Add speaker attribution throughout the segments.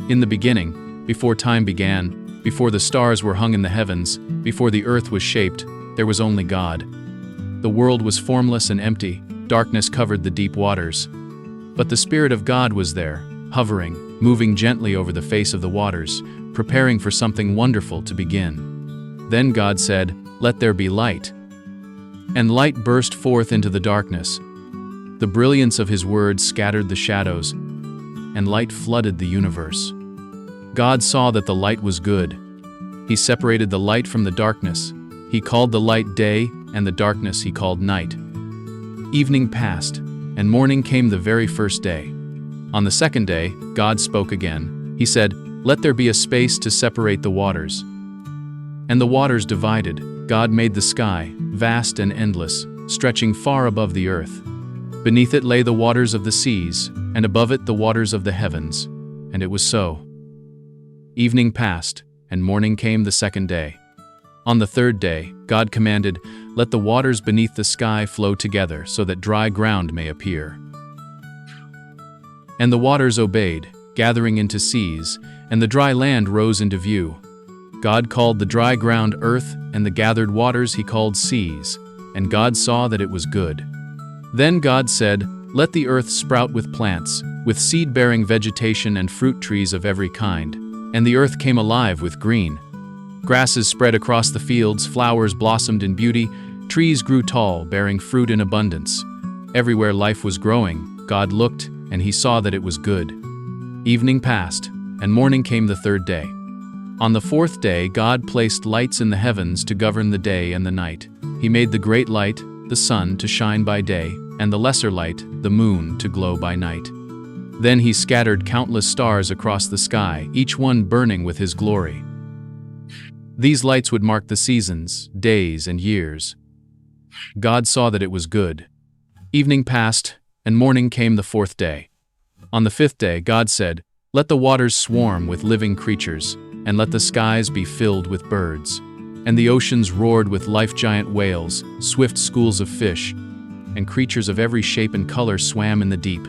Speaker 1: In the beginning, before time began, before the stars were hung in the heavens, before the earth was shaped, there was only God. The world was formless and empty, darkness covered the deep waters. But the Spirit of God was there, hovering, moving gently over the face of the waters, preparing for something wonderful to begin. Then God said, "Let there be light." And light burst forth into the darkness. The brilliance of His word scattered the shadows, and light flooded the universe. God saw that the light was good. He separated the light from the darkness. He called the light day, and the darkness He called night. Evening passed, and morning came the very first day. On the second day, God spoke again. He said, "Let there be a space to separate the waters." And the waters divided. God made the sky, vast and endless, stretching far above the earth. Beneath it lay the waters of the seas, and above it the waters of the heavens. And it was so. Evening passed, and morning came the second day. On the third day, God commanded, "Let the waters beneath the sky flow together so that dry ground may appear." And the waters obeyed, gathering into seas, and the dry land rose into view. God called the dry ground earth, and the gathered waters He called seas, and God saw that it was good. Then God said, "Let the earth sprout with plants, with seed-bearing vegetation and fruit trees of every kind." And the earth came alive with green. Grasses spread across the fields, flowers blossomed in beauty, trees grew tall, bearing fruit in abundance. Everywhere life was growing, God looked, and He saw that it was good. Evening passed, and morning came the third day. On the fourth day, God placed lights in the heavens to govern the day and the night. He made the great light, the sun, to shine by day, and the lesser light, the moon, to glow by night. Then He scattered countless stars across the sky, each one burning with His glory. These lights would mark the seasons, days, and years. God saw that it was good. Evening passed, and morning came the fourth day. On the fifth day, God said, "Let the waters swarm with living creatures, and let the skies be filled with birds." And the oceans roared with life-giant whales, swift schools of fish, and creatures of every shape and color swam in the deep.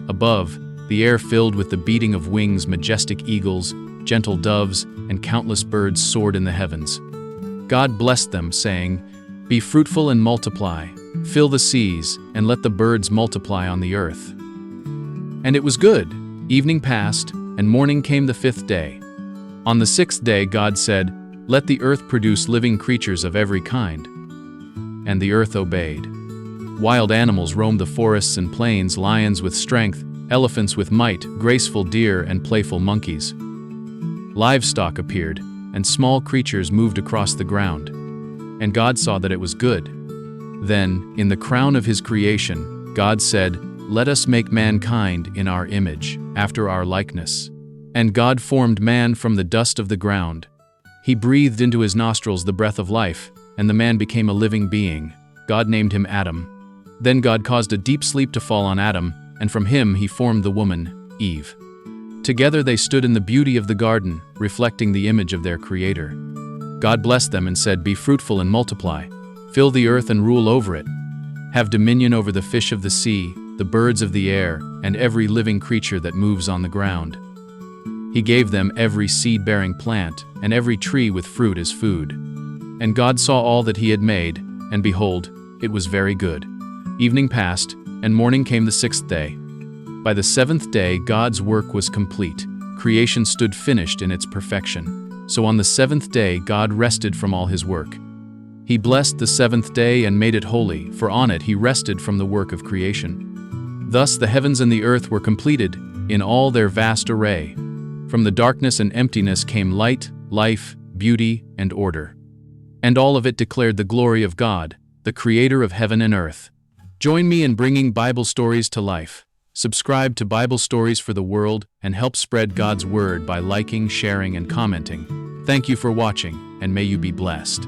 Speaker 1: Above, the air filled with the beating of wings, majestic eagles, gentle doves, and countless birds soared in the heavens. God blessed them, saying, "Be fruitful and multiply, fill the seas, and let the birds multiply on the earth." And it was good. Evening passed, and morning came the fifth day. On the sixth day God said, "Let the earth produce living creatures of every kind." And the earth obeyed. Wild animals roamed the forests and plains, lions with strength, elephants with might, graceful deer and playful monkeys. Livestock appeared, and small creatures moved across the ground. And God saw that it was good. Then, in the crown of His creation, God said, "Let us make mankind in our image, after our likeness." And God formed man from the dust of the ground. He breathed into his nostrils the breath of life, and the man became a living being. God named him Adam. Then God caused a deep sleep to fall on Adam, and from him He formed the woman, Eve. Together they stood in the beauty of the garden, reflecting the image of their Creator. God blessed them and said, "Be fruitful and multiply. Fill the earth and rule over it. Have dominion over the fish of the sea, the birds of the air, and every living creature that moves on the ground." He gave them every seed-bearing plant, and every tree with fruit as food. And God saw all that He had made, and behold, it was very good. Evening passed, and morning came the sixth day. By the seventh day God's work was complete. Creation stood finished in its perfection. So on the seventh day God rested from all His work. He blessed the seventh day and made it holy, for on it He rested from the work of creation. Thus the heavens and the earth were completed, in all their vast array. From the darkness and emptiness came light, life, beauty, and order. And all of it declared the glory of God, the Creator of heaven and earth. Join me in bringing Bible stories to life. Subscribe to Bible Stories for the World and help spread God's Word by liking, sharing, and commenting. Thank you for watching, and may you be blessed.